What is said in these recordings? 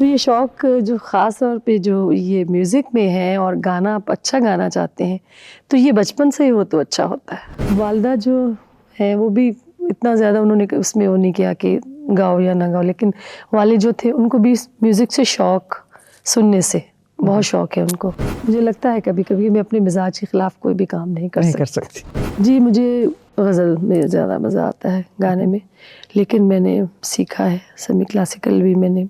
तो ये शौक़ जो ख़ास तौर पे जो ये म्यूज़िक में है और गाना आप अच्छा गाना चाहते हैं, तो ये बचपन से ही हो तो अच्छा होता है। वालिदा जो है वो भी इतना ज़्यादा उन्होंने उसमें वो नहीं किया कि गाओ या ना गाओ, लेकिन वालिद जो थे उनको भी म्यूज़िक से शौक़, सुनने से बहुत शौक़ है उनको। मुझे लगता है कभी-कभी मैं अपने मिज़ाज के ख़िलाफ़ कोई भी काम नहीं कर सकती। जी, मुझे ग़ज़ल में ज़्यादा मज़ा आता है गाने में, लेकिन मैंने सीखा है सेमी क्लासिकल भी, मैंने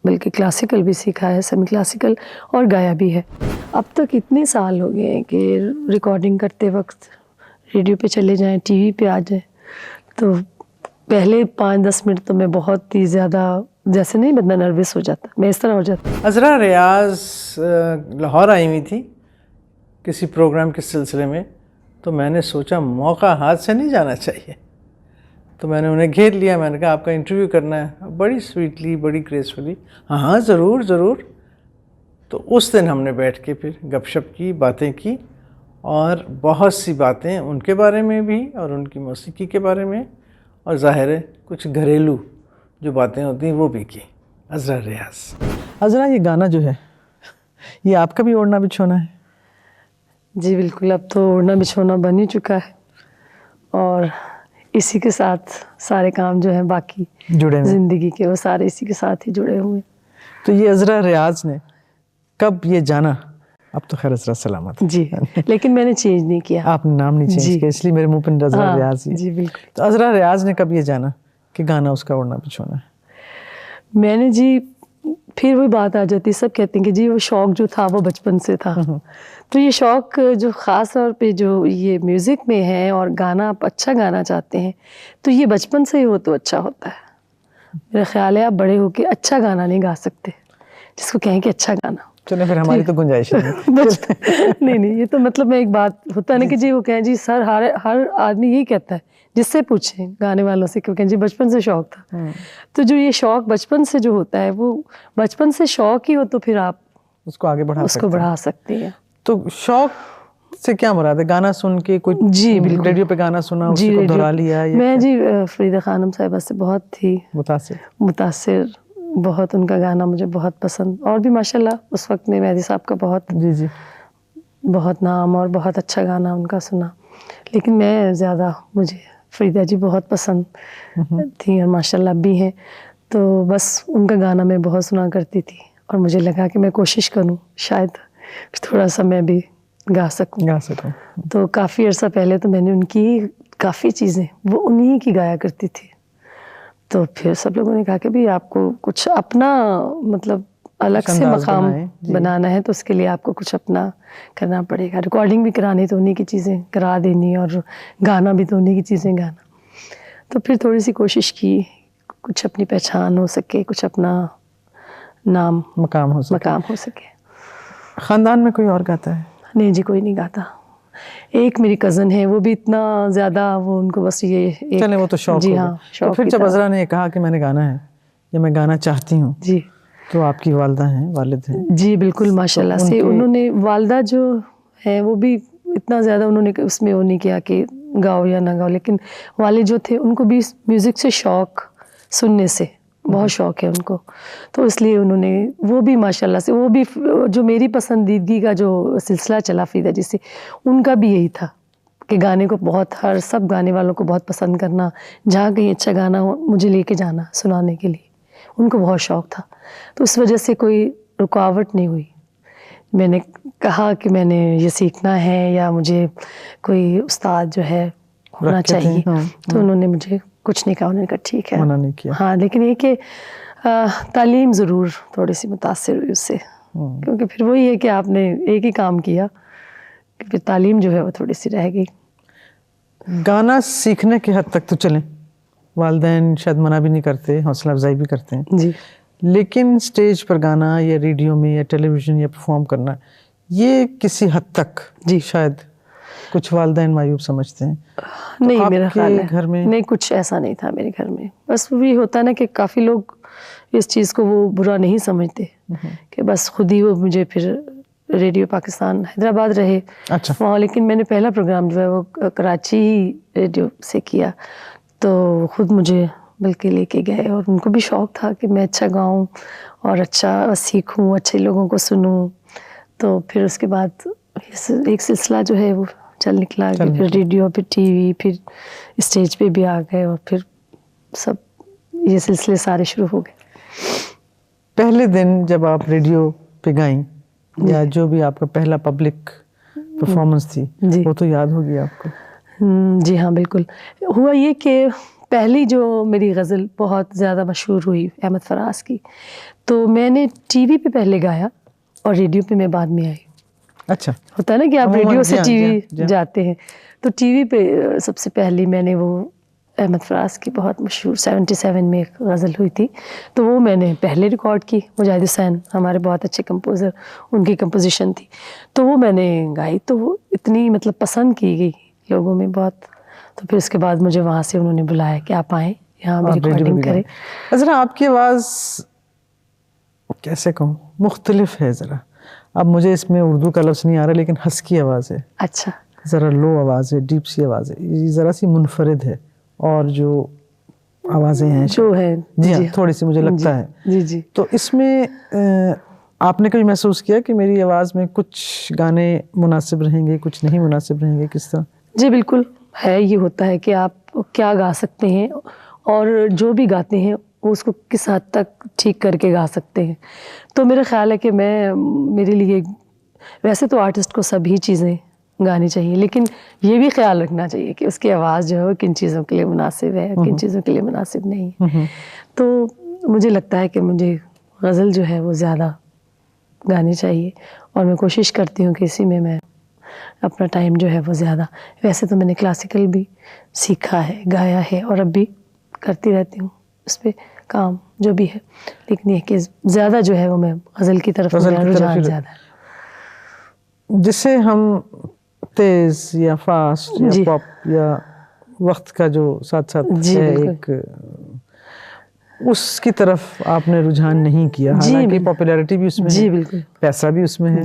बल्कि क्लासिकल भी सीखा है, सेमी क्लासिकल और गाया भी है। अब तक इतने साल हो गए हैं कि रिकॉर्डिंग करते वक्त रेडियो पे चले जाएं, टीवी पे आ जाएं, तो पहले 5-10 मिनट तो मैं बहुत ही ज़्यादा जैसे नहीं बंदा नर्वस हो जाता, मैं इस तरह हो जाती। अज़रा रियाज़ लाहौर आई हुई थी किसी प्रोग्राम के सिलसिले में, तो मैंने सोचा मौका हाथ से नहीं जाना चाहिए, तो मैंने उन्हें घेर लिया। मैंने कहा आपका इंटरव्यू करना है। बड़ी स्वीटली, बड़ी ग्रेसफुली, हाँ हाँ ज़रूर ज़रूर। तो उस दिन हमने बैठ के फिर गपशप की, बातें की, और बहुत सी बातें उनके बारे में भी और उनकी मौसीकी के बारे में, और ज़ाहिर है कुछ घरेलू जो बातें होती हैं वो भी की। अज़रा रियाज़। अज़रा, ये गाना जो है ये आपका भी ओढ़ना बिछोना है? जी बिल्कुल, अब तो ओढ़ना बिछोना बन ही चुका है और इसी के साथ सारे काम जो हैं बाकी जुड़े हुए ज़िंदगी के, वो सारे इसी के साथ ही जुड़े हुए। तो ये अज़रा रियाज़ ने कब ये जाना? अब तो खैर अज़रा सलामत है। जी, लेकिन मैंने चेंज नहीं किया। आपने नाम नहीं चेंज किया, इसलिए मेरे मुंह पर अज़रा रियाज़ ही है। जी बिल्कुल। तो अज़रा रियाज़ ने कब ये जाना कि गाना उसका ओढ़ना बिछोना है? मैंने जी, फिर वही बात आ जाती, सब कहते हैं कि जी वो शौक़ जो था वो बचपन से था। तो ये शौक़ जो ख़ास तौर पे जो ये म्यूज़िक में है और गाना आप अच्छा गाना चाहते हैं, तो ये बचपन से ही हो तो अच्छा होता है। मेरा ख़्याल है आप बड़े होके अच्छा गाना नहीं गा सकते, जिसको कहें कि अच्छा गाना। चलो फिर हमारी तो गुंजाइश है। नहीं, ये तो मतलब मैं एक बात होता है ना कि जी वो कहें जी सर, हर आदमी यही कहता है, जिससे पूछें गाने वालों से, क्योंकि जी बचपन से शौक़ था। तो जो ये शौक़ बचपन से जो होता है, वो बचपन से शौक़ ही हो तो फिर आप उसको आगे बढ़ा सकते हैं। तो शौक़ से क्या मुराद है? गाना सुन के कोई जी बिल्कुल, रेडियो पे गाना सुना, उसी को दोहरा लिया? मैं जी फ़रीदा ख़ानम साहिबा से बहुत ही मुतासिर, बहुत उनका गाना मुझे बहुत पसंद, और भी माशाल्लाह उस वक्त में मेहदी साहब का बहुत नाम और बहुत अच्छा गाना उनका सुना। लेकिन मैं ज़्यादा, मुझे फ़रीदा जी बहुत पसंद थी और माशाल्लाह भी हैं, तो बस उनका गाना मैं बहुत सुना करती थी और मुझे लगा कि मैं कोशिश करूं शायद थोड़ा सा मैं भी गा सकूं। तो काफ़ी अर्सा पहले तो मैंने उनकी काफ़ी चीज़ें वो उन्हीं की गाया करती थी। तो फिर सब लोगों ने कहा कि भाई आपको कुछ अपना मतलब अलग से मकाम बनाना है, तो उसके लिए आपको कुछ अपना करना पड़ेगा। रिकॉर्डिंग भी करानी तो उन्हीं की चीज़ें करा देनी और गाना भी तो उन्हीं की चीज़ें गाना। तो फिर थोड़ी सी कोशिश की, कुछ अपनी पहचान हो सके, कुछ अपना नाम मकाम हो सके। ख़ानदान में कोई और गाता है? नहीं जी, कोई नहीं गाता। एक मेरी कज़न है, वो भी इतना ज़्यादा, वो उनको बस ये चलें, वो तो शौक़ जी हो गया। हाँ, शौक़। तो फिर जब अज़रा ने कहा कि मैंने गाना है या मैं गाना चाहती हूँ, जी, तो आपकी वालिदा हैं, वालिद हैं? जी बिल्कुल, माशाल्लाह से उन्होंने, वालिदा जो है वो भी इतना ज़्यादा उन्होंने उसमें वो नहीं किया कि गाओ या ना गाओ, लेकिन वालिद जो थे उनको भी म्यूज़िक से शौक़, सुनने से बहुत शौक़ है उनको, तो इसलिए उन्होंने वो भी माशाल्लाह से, वो भी जो मेरी पसंदीदगी का जो सिलसिला चला फ़रीदा जी से, उनका भी यही था कि गाने को बहुत, हर सब गाने वालों को बहुत पसंद करना, जहाँ कहीं अच्छा गाना हो मुझे लेके जाना सुनाने के लिए, उनको बहुत शौक़ था। तो इस वजह से कोई रुकावट नहीं हुई। मैंने कहा कि मैंने ये सीखना है या मुझे कोई उस्ताद जो है होना चाहिए, तो उन्होंने मुझे कुछ नहीं कहा, उन्होंने कहा ठीक है, मना नहीं किया। हाँ, लेकिन ये कि तालीम ज़रूर थोड़ी सी मुतासिर हुई उससे, क्योंकि फिर वही है कि आपने एक ही काम किया, फिर तालीम जो है वो थोड़ी सी रह गई। गाना सीखने की हद तक तो चलें, वालिदैन शायद मना भी नहीं करते, हौसला अफजाई भी करते हैं जी, लेकिन स्टेज पर गाना या रेडियो में या टेलीविज़न या परफॉर्म करना, ये किसी हद तक जी शायद कुछ वालिदैन मायूब समझते हैं। नहीं, मेरा ख्याल है घर में नहीं, कुछ ऐसा नहीं था मेरे घर में। बस वही होता ना कि काफ़ी लोग इस चीज़ को वो बुरा नहीं समझते कि बस खुद ही वो मुझे फिर रेडियो पाकिस्तान हैदराबाद रहे, अच्छा, वहाँ, लेकिन मैंने पहला प्रोग्राम जो है वो कराची रेडियो से किया, तो ख़ुद मुझे बल्कि लेके गए, और उनको भी शौक़ था कि मैं अच्छा गाऊँ और अच्छा सीखूँ, अच्छे लोगों को सुनूँ। तो फिर उसके बाद एक सिलसिला जो है वो चल निकला कि फिर रेडियो, फिर टीवी, फिर स्टेज पे भी आ गए, और फिर सब ये सिलसिले सारे शुरू हो गए। पहले दिन जब आप रेडियो पे गाईं, या जो भी आपका पहला पब्लिक परफॉर्मेंस थी, वो तो याद होगी आपको? जी हाँ, बिल्कुल। हुआ ये कि पहली जो मेरी गज़ल बहुत ज़्यादा मशहूर हुई अहमद फराज की, तो मैंने टीवी पे पहले गाया और रेडियो पे मैं बाद में आई। अच्छा। होता है ना कि आप रेडियो से टीवी जाते हैं, तो टीवी पे सबसे पहली मैंने वो अहमद फराज की बहुत मशहूर 77 में एक गज़ल हुई थी, तो वो मैंने पहले रिकॉर्ड की। मुजाहिद हुसैन हमारे बहुत अच्छे कंपोज़र, उनकी कंपोजिशन थी, तो वो मैंने गाई। तो वो इतनी मतलब पसंद की गई लोगों में बहुत। तो फिर उसके बाद मुझे वहाँ से उन्होंने बुलाया कि आप आएँ यहाँ भी रिकॉर्डिंग करें। ज़रा आपकी आवाज़ कैसे कहूँ, मुख्तलिफ है ज़रा। अब मुझे इसमें उर्दू का लफ्ज़ नहीं आ रहा, लेकिन हस्की आवाज़ है। अच्छा। ज़रा लो आवाज़ है, डीप सी आवाज़ है, ये ज़रा सी मुनफरिद है। और जो आवाज़ें हैं जो है जी हाँ, थोड़ी सी मुझे लगता है। जी जी। तो इसमें आपने कभी महसूस किया कि मेरी आवाज़ में कुछ गाने मुनासिब रहेंगे, कुछ नहीं मुनासिब रहेंगे, किस तरह? जी बिल्कुल है, ये होता है कि आप क्या गा सकते हैं, और जो भी गाते हैं वो उसको किस हद तक ठीक करके गा सकते हैं। तो मेरा ख़्याल है कि मेरे लिए वैसे तो आर्टिस्ट को सभी चीज़ें गानी चाहिए, लेकिन ये भी ख्याल रखना चाहिए कि उसकी आवाज़ जो है किन चीज़ों के लिए मुनासिब है, किन चीज़ों के लिए मुनासिब नहीं है। तो मुझे लगता है कि मुझे गज़ल जो है वो ज़्यादा गानी चाहिए, और मैं कोशिश करती हूँ कि इसी में मैं अपना टाइम जो है वो ज़्यादा। वैसे तो मैंने क्लासिकल भी सीखा है, गाया है, और अब भी करती रहती हूँ उस पर काम जो भी है, लेकिन ये कि ज़्यादा जो है वो मैं गज़ल की तरफ रुझान ज़्यादा है। जिससे हम तेज़ या फास्ट या पॉप या वक्त का जो साथ साथ है एक, उसकी तरफ आपने रुझान नहीं किया। हालांकि पॉपुलैरिटी भी उसमें है, बिल्कुल, पैसा भी उसमें है,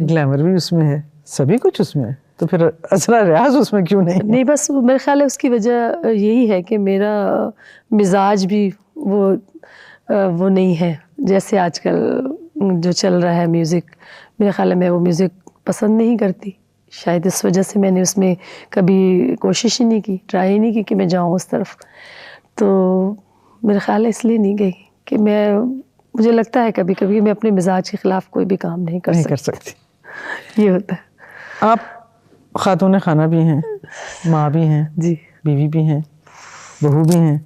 ग्लैमर भी उसमें है, सभी कुछ उसमें है, तो फिर असला रियाज उसमें क्यों नहीं? बस मेरे ख्याल है उसकी वजह यही है कि मेरा मिजाज भी वो नहीं है जैसे आजकल जो चल रहा है म्यूज़िक। मेरे ख्याल है मैं वो म्यूज़िक पसंद नहीं करती, शायद इस वजह से मैंने उसमें कभी कोशिश ही नहीं की, ट्राई ही नहीं की कि मैं जाऊँ उस तरफ। तो मेरा ख्याल है इसलिए नहीं गई कि मुझे लगता है कभी कभी मैं अपने मिजाज के ख़िलाफ़ कोई भी काम नहीं कर सकती। ये होता है। आप खातून खाना भी हैं, माँ भी हैं, जी, बीवी भी हैं, बहू भी हैं,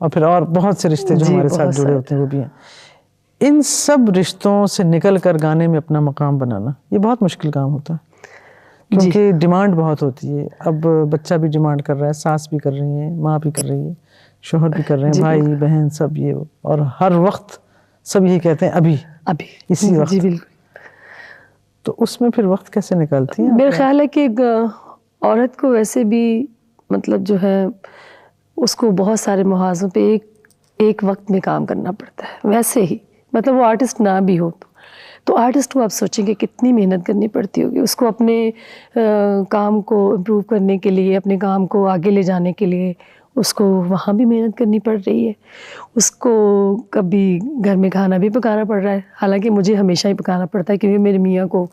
और फिर और बहुत से रिश्ते जो हमारे साथ जुड़े होते हैं वो भी हैं। इन सब रिश्तों से निकल कर गाने में अपना मकाम बनाना ये बहुत मुश्किल काम होता है, क्योंकि डिमांड बहुत होती है। अब बच्चा भी डिमांड कर रहा है, सास भी कर रही है, माँ भी कर रही है, शोहर भी कर रहे हैं, भाई बहन सब ये, और हर वक्त सब यही कहते हैं अभी इसी वक्त। जी बिल्कुल। तो उसमें फिर वक्त कैसे निकालती हैं? मेरा ख्याल है कि औरत को वैसे भी मतलब जो है उसको बहुत सारे मुहाज़ों पे एक वक्त में काम करना पड़ता है। वैसे ही मतलब वो आर्टिस्ट ना भी हो तो आर्टिस्ट को आप सोचेंगे कितनी मेहनत करनी पड़ती होगी उसको अपने काम को इम्प्रूव करने के लिए, अपने काम को आगे ले जाने के लिए उसको वहाँ भी मेहनत करनी पड़ रही है। उसको कभी घर में खाना भी पकाना पड़ रहा है, हालांकि मुझे हमेशा ही पकाना पड़ता है क्योंकि मेरे मियाँ को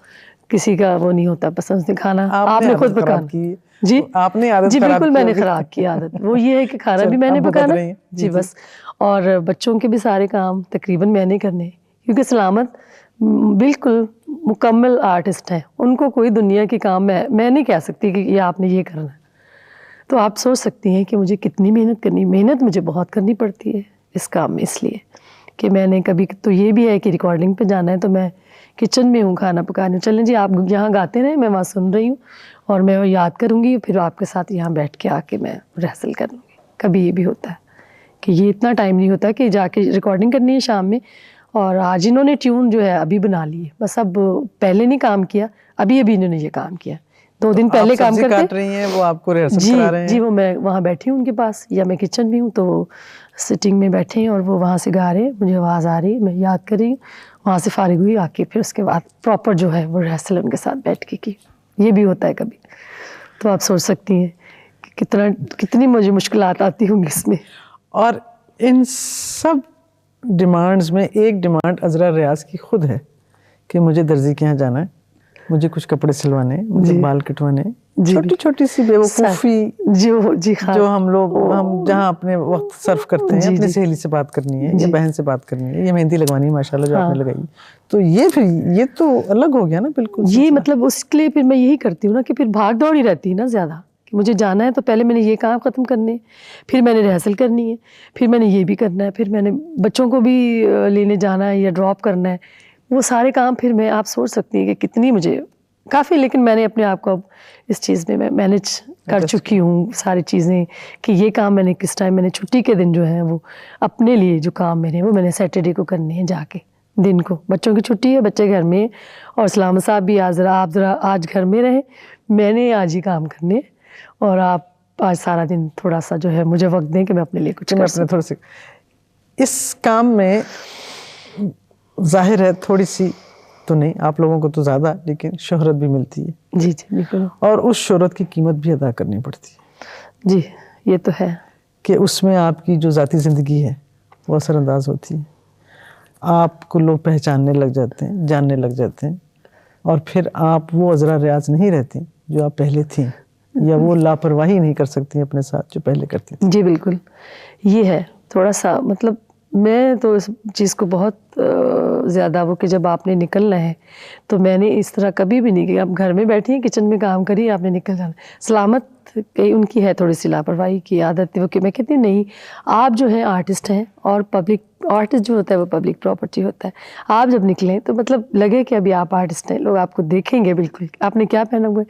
किसी का वो नहीं होता पसंद से खाना। आपने खुद पकाना जी? आपने आदत जी बिल्कुल, मैंने ख़राब की आदत। वो ये है कि खाना भी मैंने पकाना जी बस, और बच्चों के भी सारे काम तकरीबन मैंने करने, क्योंकि सलामत बिल्कुल मुकम्मल आर्टिस्ट हैं, उनको कोई दुनिया के काम मैं नहीं कह सकती कि ये आपने ये करना है। तो आप सोच सकती हैं कि मुझे कितनी मेहनत मुझे बहुत करनी पड़ती है इस काम में, इसलिए कि मैंने कभी तो ये भी है कि रिकॉर्डिंग पे जाना है तो मैं किचन में हूँ, खाना पकाने। चलें जी, आप यहाँ गाते रहें, मैं वहाँ सुन रही हूँ और मैं याद करूँगी, फिर आपके साथ यहाँ बैठ के आके मैं रिहर्सल करूँगी। कभी ये भी होता है कि ये इतना टाइम नहीं होता कि जाके रिकॉर्डिंग करनी है शाम में, और आज इन्होंने ट्यून जो है अभी बना ली है, बस अब पहले नहीं काम किया, अभी इन्होंने ये काम किया। 2 दिन पहले काम करते काट रही हैं, वो आपको रिहर्सल करा रहे हैं। जी, वो मैं वहाँ बैठी हूँ उनके पास, या मैं किचन में हूँ तो सिटिंग में बैठे हैं और वो वहाँ से गा रहे हैं, मुझे आवाज़ आ रही है, मैं याद कर रही हूँ, वहाँ से फारिग हुई आके फिर उसके बाद प्रॉपर जो है वो रिहर्सल उनके साथ बैठ के की। ये भी होता है कभी। तो आप सोच सकती हैं कि कितनी मुझे मुश्किलात आती होंगी इसमें। और इन सब डिमांड्स में एक डिमांड अजरा रियाज की खुद है कि मुझे दर्जी के यहाँ जाना है, मुझे कुछ कपड़े सिलवाने, मुझे बाल कटवाने, छोटी छोटी सी बेवकूफ़ी जो हम जहाँ अपने वक्त सर्फ करते हैं, अपनी सहेली से बात करनी है या बहन से बात करनी है, ये मेहंदी लगवानी है माशाल्लाह जो आपने लगाई, तो ये तो अलग हो गया ना बिल्कुल। ये मतलब उसके लिए फिर मैं यही करती हूँ ना कि फिर भाग दौड़ ही रहती है ना ज़्यादा, कि मुझे जाना है तो पहले मैंने ये काम ख़त्म करने, फिर मैंने रिहर्सल करनी है, फिर मैंने ये भी करना है, फिर मैंने बच्चों को भी लेने जाना है या ड्रॉप करना है, वो सारे काम फिर मैं आप सोच सकती हैं कि कितनी मुझे काफ़ी, लेकिन मैंने अपने आप को अब इस चीज़ में मैं मैनेज कर चुकी हूँ सारी चीज़ें कि ये काम मैंने किस टाइम, मैंने छुट्टी के दिन जो है वो अपने लिए जो काम मेरे वो मैंने सैटरडे को करने हैं जाके, दिन को बच्चों की छुट्टी है, बच्चे घर में, और सलामत साहब भी आप ज़रा आज घर में रहें, मैंने आज ही काम करने, और आप आज सारा दिन थोड़ा सा जो है मुझे वक्त दें कि मैं अपने लिए कुछ कर सकूं। थोड़ा सी इस काम में जाहिर है थोड़ी सी तो नहीं, आप लोगों को तो ज़्यादा, लेकिन शोहरत भी मिलती है। जी बिल्कुल। और उस शोहरत की कीमत भी अदा करनी पड़ती है। जी ये तो है कि उसमें आपकी जो ज़ाती ज़िंदगी है वो असरअंदाज होती है, आपको लोग पहचानने लग जाते हैं, जानने लग जाते हैं, और फिर आप वो अजरा रियाज नहीं रहती जो आप पहले थी, या वो लापरवाही नहीं कर सकती अपने साथ जो पहले करती थी। जी बिल्कुल, ये है थोड़ा सा, मतलब मैं तो इस चीज़ को बहुत ज़्यादा वो कि जब आपने निकलना है तो मैंने इस तरह कभी भी नहीं कि आप घर में बैठी हैं किचन में काम करिए, आपने निकल जाना। सलामत कहीं उनकी है थोड़ी सी लापरवाही की आदत है वो कि मैं कहती नहीं, आप जो है आर्टिस्ट हैं, और पब्लिक आर्टिस्ट जो होता है वो पब्लिक प्रॉपर्टी होता है। आप जब निकलें तो मतलब लगे कि अभी आप आर्टिस्ट हैं, लोग आपको देखेंगे बिल्कुल, आपने क्या पहना हुआ है,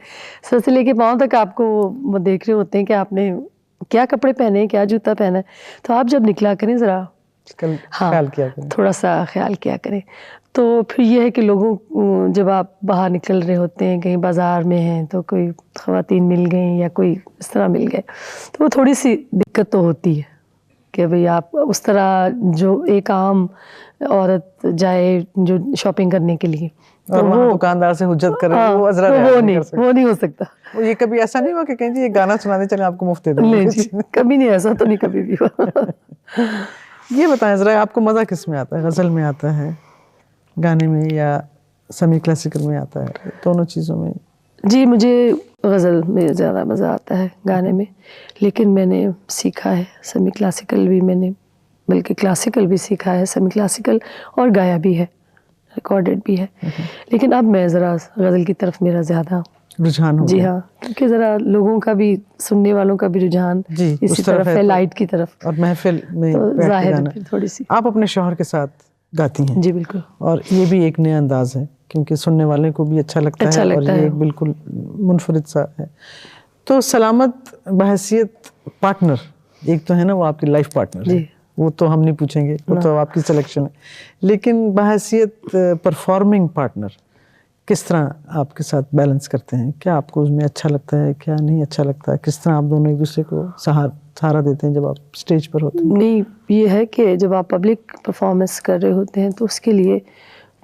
सर से लेके पाँव तक आपको वो देख रहे होते हैं कि आपने क्या कपड़े पहने हैं, क्या जूता पहना है। तो आप जब निकला करें ज़रा ख्याल किया करें, थोड़ा सा ख्याल किया करें। तो फिर ये है कि लोगों जब आप बाहर निकल रहे होते हैं, कहीं बाज़ार में हैं तो कोई ख़वातीन मिल गई या कोई इस तरह मिल गए, तो वो थोड़ी सी दिक्कत तो होती है कि भाई आप उस तरह जो एक आम औरत जाए जो शॉपिंग करने के लिए, और वो दुकानदार से हुज्जत करे, वो अजरा वो नहीं हो सकता। वो ये कभी ऐसा नहीं हुआ कि कहीं जी ये गाना सुना दे, चलें आपको मुफ्त दे दें? नहीं जी, कभी नहीं, ऐसा तो नहीं कभी भी हुआ। ये बताएं ज़रा, आपको मज़ा किस में आता है? गज़ल में आता है, गाने में, या सेमी क्लासिकल में आता है, दोनों चीज़ों में? जी मुझे गज़ल में ज़्यादा मज़ा आता है गाने में, लेकिन मैंने सीखा है सेमी क्लासिकल भी, मैंने बल्कि क्लासिकल भी सीखा है, सेमी क्लासिकल और गाया भी है, रिकॉर्डेड भी है, लेकिन अब मैं ज़रा गज़ल की तरफ मेरा ज़्यादा रुझान हो जी गया। हाँ, क्योंकि ज़रा लोगों का भी, सुनने वालों का भी रुझान इसी तरफ है, लाइट की तरफ, और महफिल में तो जाहिर है थोड़ी सी। आप अपने शौहर के साथ गाती हैं? जी बिल्कुल। और ये भी एक नया अंदाज है, क्योंकि सुनने वाले को भी अच्छा लगता है, और ये एक बिल्कुल मुनफरिद सा है। तो सलामत बहैसियत पार्टनर, एक तो है ना वो आपकी लाइफ पार्टनर है, वो तो हम नहीं पूछेंगे, वो तो आपकी सिलेक्शन है, लेकिन बहैसियत परफॉर्मिंग पार्टनर किस तरह आपके साथ बैलेंस करते हैं? क्या आपको उसमें अच्छा लगता है, क्या नहीं अच्छा लगता है? किस तरह आप दोनों एक दूसरे को सहारा देते हैं जब आप स्टेज पर होते हैं? नहीं, ये है कि जब आप पब्लिक परफॉर्मेंस कर रहे होते हैं तो उसके लिए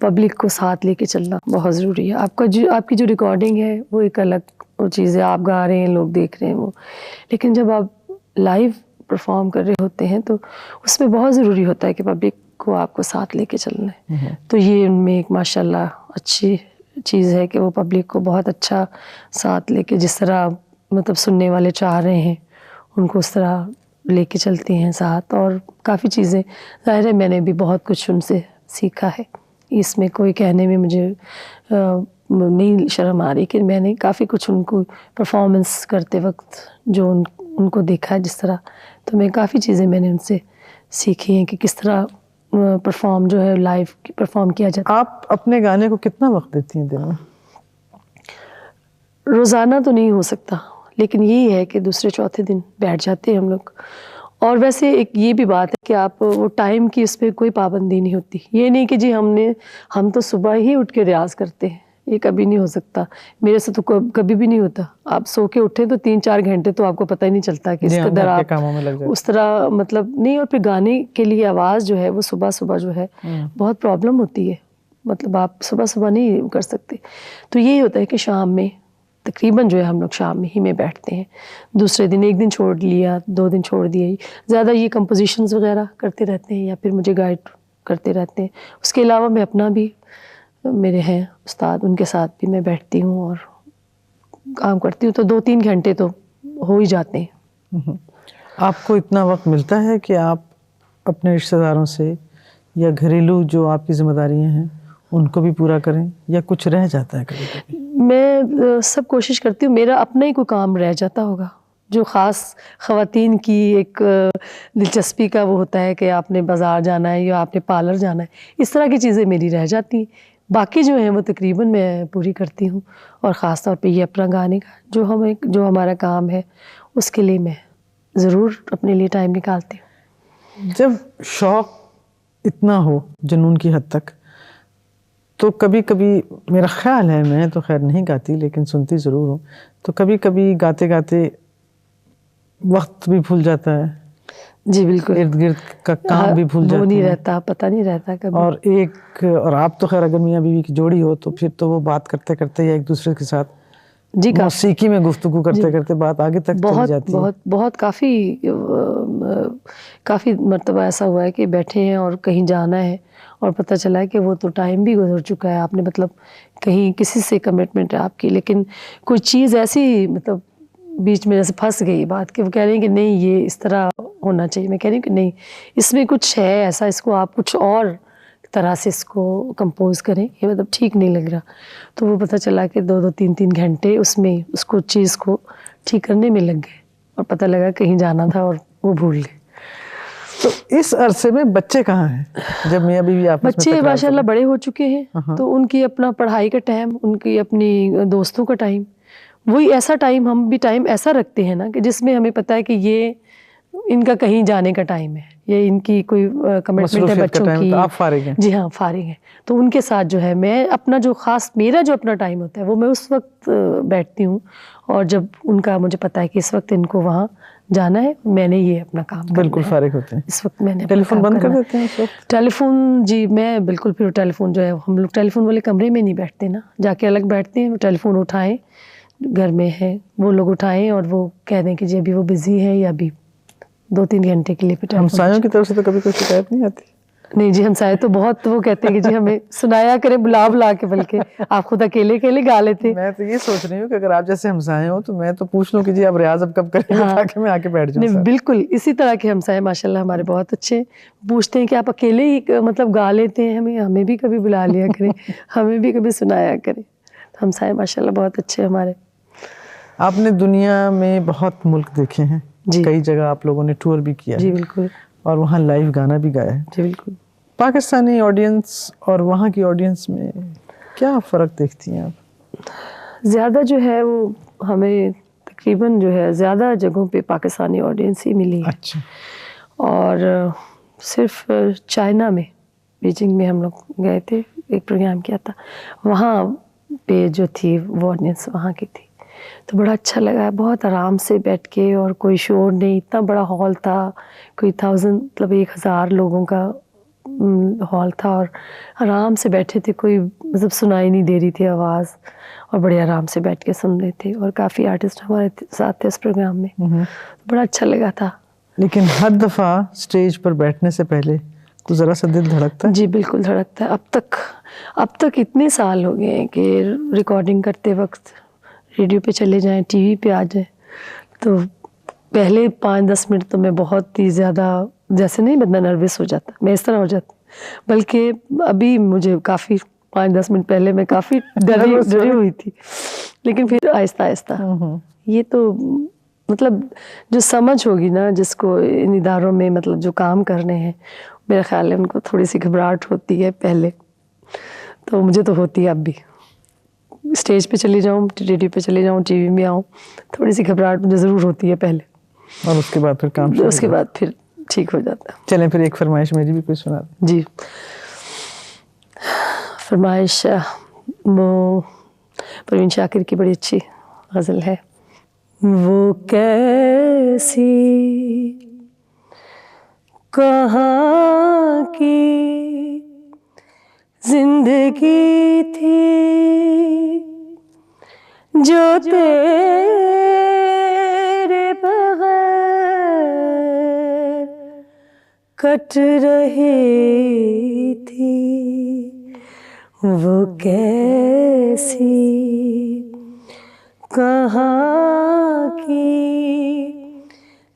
पब्लिक को साथ लेके चलना बहुत ज़रूरी है। आपकी जो रिकॉर्डिंग है वो एक अलग चीज़ है, आप गा रहे हैं, लोग देख रहे हैं वो, लेकिन जब आप लाइव परफॉर्म कर रहे होते हैं तो उसमें बहुत ज़रूरी होता है कि पब्लिक को आपको साथ लेके चलना है। तो ये उनमें एक माशाल्लाह अच्छी चीज़ है कि वो पब्लिक को बहुत अच्छा साथ लेके, जिस तरह मतलब सुनने वाले चाह रहे हैं उनको उस तरह लेके चलती हैं साथ, और काफ़ी चीज़ें ज़ाहिर है मैंने भी बहुत कुछ उनसे सीखा है, इसमें कोई कहने में मुझे नहीं शर्म आ रही कि मैंने काफ़ी कुछ उनको परफॉर्मेंस करते वक्त जो उनको देखा है जिस तरह, तो मैं काफ़ी चीज़ें मैंने उनसे सीखी हैं कि किस तरह परफॉर्म जो है लाइव परफॉर्म किया जाता है। आप अपने गाने को कितना वक्त देती हैं दिन में? रोज़ाना तो नहीं हो सकता, लेकिन यही है कि दूसरे चौथे दिन बैठ जाते हैं हम लोग। और वैसे एक ये भी बात है कि आप वो टाइम की, उस पर कोई पाबंदी नहीं होती। ये नहीं कि जी हम तो सुबह ही उठ के रियाज़ करते हैं, ये कभी नहीं हो सकता। मेरे से तो कभी भी नहीं होता। आप सो के उठे तो 3-4 घंटे तो आपको पता ही नहीं चलता कि इस कदर आप कामों में लग जाते। उस तरह मतलब नहीं। और फिर गाने के लिए आवाज़ जो है वो सुबह जो है बहुत प्रॉब्लम होती है, मतलब आप सुबह नहीं कर सकते। तो यही होता है कि शाम में तकरीबन जो है हम लोग शाम ही में बैठते हैं। दूसरे दिन एक दिन छोड़ लिया, 2 दिन छोड़ दिए, ज़्यादा ये कंपोजिशंस वगैरह करते रहते हैं या फिर मुझे गाइड करते रहते हैं। उसके अलावा मैं अपना भी, मेरे हैं उस्ताद, उनके साथ भी मैं बैठती हूँ और काम करती हूँ, तो 2-3 घंटे तो हो ही जाते हैं। आपको इतना वक्त मिलता है कि आप अपने रिश्तेदारों से या घरेलू जो आपकी जिम्मेदारियां हैं उनको भी पूरा करें, या कुछ रह जाता है कभी-कभी? मैं सब कोशिश करती हूँ, मेरा अपना ही कोई काम रह जाता होगा जो ख़ास ख़वातीन की एक दिलचस्पी का वो होता है कि आपने बाज़ार जाना है या आपने पार्लर जाना है, इस तरह की चीज़ें मेरी रह जाती हैं। बाकी जो हैं वो तकरीबन मैं पूरी करती हूँ। और ख़ास तौर पे ये अपना गाने का जो हमारा काम है, उसके लिए मैं ज़रूर अपने लिए टाइम निकालती हूँ। जब शौक इतना हो जुनून की हद तक, तो कभी कभी मेरा ख्याल है, मैं तो खैर नहीं गाती लेकिन सुनती ज़रूर हूँ, तो कभी कभी गाते गाते वक्त भी भूल जाता है, जी बिल्कुल, इर्द गिर्द का काम भी भूल जाते वो नहीं हैं। रहता, पता नहीं रहता कभी। और आप तो खैर अगर मियाँ बीवी की जोड़ी हो तो फिर तो वो बात करते करते या एक दूसरे के साथ जी मौसीकी में गुफ्तगू करते करते बात आगे तक चली जाती है। बहुत काफ़ी मर्तबा ऐसा हुआ है कि बैठे हैं और कहीं जाना है और पता चला है कि वो तो टाइम भी गुजर चुका है, आपने मतलब कहीं किसी से कमिटमेंट है आपकी, लेकिन कोई चीज़ ऐसी मतलब बीच में जैसे फंस गई बात कि वो कह रहे हैं कि नहीं ये इस तरह होना चाहिए, मैं कह रही हूँ कि नहीं, इसमें कुछ है ऐसा, इसको आप कुछ और तरह से इसको कंपोज करें, ये मतलब ठीक नहीं लग रहा। तो वो पता चला कि 2-2 3-3 घंटे उसमें उसको चीज़ को ठीक करने में लग गए और पता लगा कहीं जाना था और वो भूल गए। तो इस अरसे में बच्चे कहाँ हैं जब मियाँ बीवी आपस में बच्चे तकरार माशाल्लाह करें? बड़े हो चुके हैं, तो उनकी अपना पढ़ाई का टाइम, उनकी अपनी दोस्तों का टाइम, वही ऐसा टाइम, हम भी टाइम ऐसा रखते हैं ना कि जिसमें हमें पता है कि ये इनका कहीं जाने का टाइम है, ये इनकी कोई कमिटमेंट है मसरूफियत का बच्चों टाइम की। तो आप फारिग हैं। जी हाँ, फारिग हैं। तो उनके साथ जो है मैं अपना जो ख़ास मेरा जो अपना टाइम होता है वो मैं उस वक्त बैठती हूँ, और जब उनका मुझे पता है कि इस वक्त इनको वहाँ जाना है, मैंने ये अपना काम करना बिल्कुल है, फारिग होते हैं। इस वक्त मैंने अपना टेलीफोन काम बंद कर करना है। देते हैं उस वक्त? टेलीफोन, जी मैं बिल्कुल, फिर टेलीफोन जो है, हम लोग टेलीफोन वाले कमरे में नहीं बैठते ना, जाके अलग बैठते हैं। टेलीफोन उठाएं, घर में है वो लोग उठाएं और वो कह दें कि जी अभी वो बिजी है या अभी 2-3 घंटे के लिए फिर टेलीफोन। हमसायों की तरफ से तो कभी कोई शिकायत नहीं आती? नहीं जी, हमसाए तो बहुत वो कहते हैं कि जी हमें सुनाया करें, बुला बुला के, बल्कि आप खुद अकेले अकेले गा लेते। मैं तो ये सोच रही हूँ कि अगर आप जैसे हमसाए हो तो मैं तो पूछ लूँ कि जी आप रियाज अब कब करेंगे, हाँ, ताकि मैं आके बैठ जाऊँ नहीं साथ। बिल्कुल इसी तरह के हमसाए माशाल्लाह हमारे बहुत अच्छे। पूछते हैं कि आप अकेले ही मतलब गा लेते हैं, हमें भी कभी बुला लिया करें, हमें भी कभी सुनाया करें। हमसाए माशाल्लाह बहुत अच्छे हमारे। आपने दुनिया में बहुत मुल्क देखे हैं, जी कई जगह आप लोगों ने टूर भी किया जी है बिल्कुल, और वहाँ लाइव गाना भी गाया है। जी बिल्कुल। पाकिस्तानी ऑडियंस और वहाँ की ऑडियंस में क्या फ़र्क देखती हैं आप? ज़्यादा जो है वो हमें तकरीबन जो है ज़्यादा जगहों पे पाकिस्तानी ऑडियंस ही मिली है। अच्छा। और सिर्फ चाइना में, बीजिंग में हम लोग गए थे, एक प्रोग्राम किया था, वहाँ पे जो थी वो ऑडियंस वहाँ की थी, तो बड़ा अच्छा लगा। बहुत आराम से बैठ के, और कोई शोर नहीं, इतना बड़ा हॉल था, कोई 1000 मतलब 1000 लोगों का हॉल था, और आराम से बैठे थे, कोई मतलब सुनाई नहीं दे रही थी आवाज़, और बड़े आराम से बैठ के सुन रहे थे। और काफ़ी आर्टिस्ट हमारे साथ थे उस प्रोग्राम में, बड़ा अच्छा लगा था। लेकिन हर दफ़ा स्टेज पर बैठने से पहले कुछ ज़रा सा दिल धड़कता है? जी बिल्कुल धड़कता है। अब तक इतने साल हो गए हैं कि रिकॉर्डिंग करते वक्त रेडियो पे चले जाएं, टीवी पे आ जाएं, तो पहले 5-10 मिनट तो मैं बहुत ही ज़्यादा, जैसे नहीं बंदा नर्वस हो जाता, मैं इस तरह हो जाती, बल्कि अभी मुझे काफ़ी 5-10 मिनट पहले मैं काफ़ी डरी हुई थी, लेकिन फिर आहिस्ता आहिस्ता ये तो मतलब जो समझ होगी ना जिसको इन इदारों में, मतलब जो काम करने हैं, मेरा ख्याल है उनको थोड़ी सी घबराहट होती है पहले, तो मुझे तो होती है अब भी। स्टेज पे चली जाऊँ, रेडियो पे चली जाऊँ, टीवी में आऊँ, थोड़ी सी घबराहट मुझे ज़रूर होती है पहले, और उसके बाद फिर काम शुरू उसके बाद फिर ठीक हो जाता है। चलें फिर एक फरमाइश मेरी भी कोई सुना दें। जी, फरमाइश वो परवीन शाकिर की बड़ी अच्छी गज़ल है। वो कैसी कहाँ की जिंदगी थी जो तेरे बगैर कट रही थी, वो कैसी कहाँ की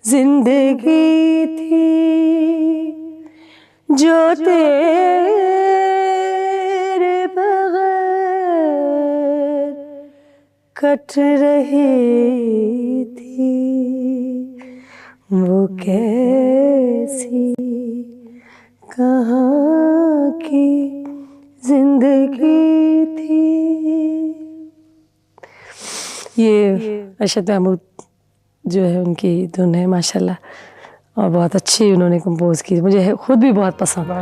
जिंदगी थी, जो तेरे बगैर कट रही थी, वो कैसी कहाँ की जिंदगी थी। ये अरशद महमूद जो है उनकी धुन है माशाल्लाह, और बहुत अच्छी उन्होंने कंपोज की, मुझे खुद भी बहुत पसंद है।